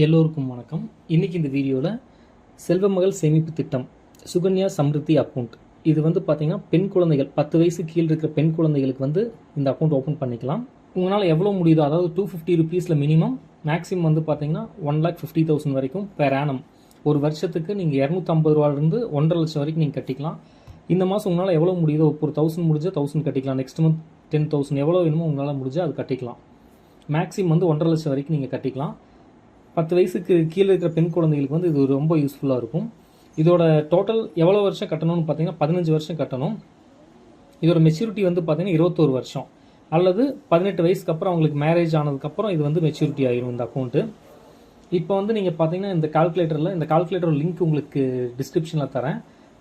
எல்லோருக்கும் வணக்கம். இன்றைக்கி இந்த வீடியோவில் செல்வமகள் சேமிப்பு திட்டம் சுகன்யா சம்ருத்தி அக்கௌண்ட் இது பார்த்திங்கன்னா பெண் குழந்தைகள் 10 வயசு கீழே இருக்கிற பெண் குழந்தைகளுக்கு இந்த அக்கௌண்ட் ஓப்பன் பண்ணிக்கலாம். உங்களால் எவ்வளோ முடியுதோ, அதாவது 250 ருபீஸில் மினிமம், மேக்ஸிமம் பார்த்திங்கன்னா 1,50,000 வரைக்கும் பெர் ஆனம். ஒரு வருஷத்துக்கு நீங்கள் 250 ரூபாயிலிருந்து 1.5 லட்சம் வரைக்கும் நீங்கள் கட்டிக்கலாம். இந்த மாதம் உங்களால் எவ்வளோ முடியுதோ, ஒரு 1000 முடிஞ்சால் 1000 கட்டிக்கலாம். நெக்ஸ்ட் மந்த் 10,000 எவ்வளோ வேணுமோ உங்களால் முடிஞ்சால் அது கட்டிக்கலாம். மேக்ஸிமம் 1.5 லட்சம் வரைக்கும் நீங்கள் கட்டிக்கலாம். 10 வயசுக்கு கீழே இருக்கிற பெண் குழந்தைகளுக்கு இது ரொம்ப யூஸ்ஃபுல்லாக இருக்கும். இதோட டோட்டல் எவ்வளோ வருஷம் கட்டணும்னு பார்த்தீங்கன்னா 15 வருஷம் கட்டணும். இதோட மெச்சூரிட்டி பார்த்தீங்கன்னா 21 வருஷம் அல்லது 18 வயசுக்கு அப்புறம் அவங்களுக்கு மேரேஜ் ஆனதுக்கப்புறம் இது மெச்சூரிட்டி ஆகிடும் இந்த அக்கௌண்ட்டு. இப்போ நீங்கள் பார்த்தீங்கன்னா இந்த கால்குலேட்டர் லிங்க் உங்களுக்கு டிஸ்கிரிப்ஷனில் தரேன்.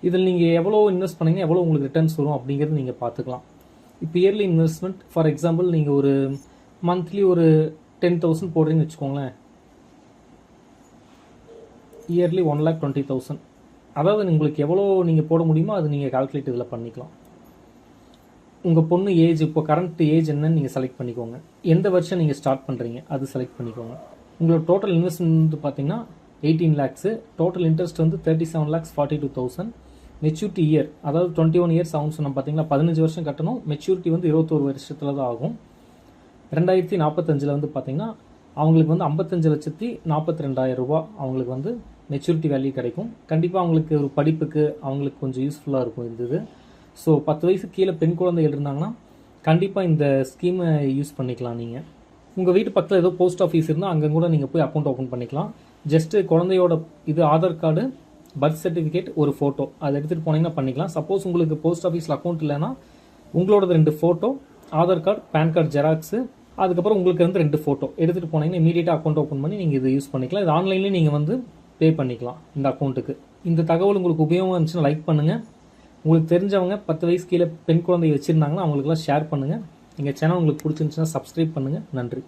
இதில் நீங்கள் எவ்வளோ இன்வெஸ்ட் பண்ணீங்கன்னா எவ்வளோ உங்களுக்கு ரிட்டர்ன்ஸ் வரும் அப்படிங்கிறது நீங்கள் பார்த்துக்கலாம். இப்போ இயர்லி இன்வெஸ்ட்மெண்ட், ஃபார் எக்ஸாம்பிள் நீங்கள் ஒரு மந்த்லி ஒரு 10,000 போடுறீங்கன்னு வச்சுக்கோங்களேன். இயர்லி 1,20,000. அதாவது உங்களுக்கு எவ்வளோ நீங்கள் போட முடியுமோ அது நீங்கள் கால்குலேட் இதில் பண்ணிக்கலாம். உங்கள் பொண்ணு ஏஜ், இப்போ கரண்ட் ஏஜ் என்னன்னு நீங்கள் செலக்ட் பண்ணிக்கோங்க. எந்த வருஷம் நீங்கள் ஸ்டார்ட் பண்ணுறீங்க அது செலக்ட் பண்ணிக்கோங்க. உங்களோட டோட்டல் இன்வெஸ்ட்மெண்ட் பார்த்தீங்கன்னா 18 lakhs. Total interest 37,42,000. Maturity year, அதாவது 21 இயர்ஸ் ஆகும் சொன்னால் பார்த்தீங்கன்னா 15 வருஷம் கட்டணும். மெச்சூரிட்டி 21 வருஷத்தில் தான் ஆகும். 2045 பார்த்தீங்கன்னா அவங்களுக்கு 55,42,000 ரூபா அவங்களுக்கு மெச்சூரிட்டி வேல்யூ கிடைக்கும். கண்டிப்பாக அவங்களுக்கு ஒரு படிப்புக்கு அவங்களுக்கு கொஞ்சம் யூஸ்ஃபுல்லாக இருக்கும் இது. ஸோ 10 வயசு கீழே பெண் குழந்தைகள் இருந்தாங்கன்னா கண்டிப்பாக இந்த ஸ்கீமை யூஸ் பண்ணிக்கலாம். நீங்கள் உங்கள் வீட்டு பக்கத்தில் ஏதோ போஸ்ட் ஆஃபீஸ் இருந்தால் அங்கே கூட நீங்கள் போய் அக்கௌண்ட் ஓப்பன் பண்ணிக்கலாம். ஜஸ்ட்டு குழந்தையோட ஆதார் கார்டு, பர்த் சர்டிஃபிகேட், ஒரு ஃபோட்டோ அதை எடுத்துகிட்டு போனீங்கன்னா பண்ணிக்கலாம். சப்போஸ் உங்களுக்கு போஸ்ட் ஆஃபீஸில் அக்கௌண்ட் இல்லைன்னா உங்களோட 2 photo, Aadhaar card, PAN card xerox, அதுக்கப்புறம் உங்களுக்கு 2 ஃபோட்டோ எடுத்துகிட்டு போனீங்கன்னா இமீடியட்டாக அக்கௌண்ட் ஓப்பன் பண்ணி நீங்கள் இது யூஸ் பண்ணிக்கலாம். இது ஆன்லைன்லேயே நீங்கள் பே பண்ணிக்கலாம் இந்த அக்கௌண்ட்டுக்கு. இந்த தகவல் உங்களுக்கு உபயோகமாக இருந்துச்சுன்னா லைக் பண்ணுங்கள். உங்களுக்கு தெரிஞ்சவங்க 10 வயசு கீழே பெண் குழந்தை வச்சுருந்தாங்கன்னா அவங்களுக்குலாம் ஷேர் பண்ணுங்கள். எங்கள் சேனல் உங்களுக்கு பிடிச்சிருந்துச்சுன்னா சப்ஸ்கிரைப் பண்ணுங்கள். நன்றி.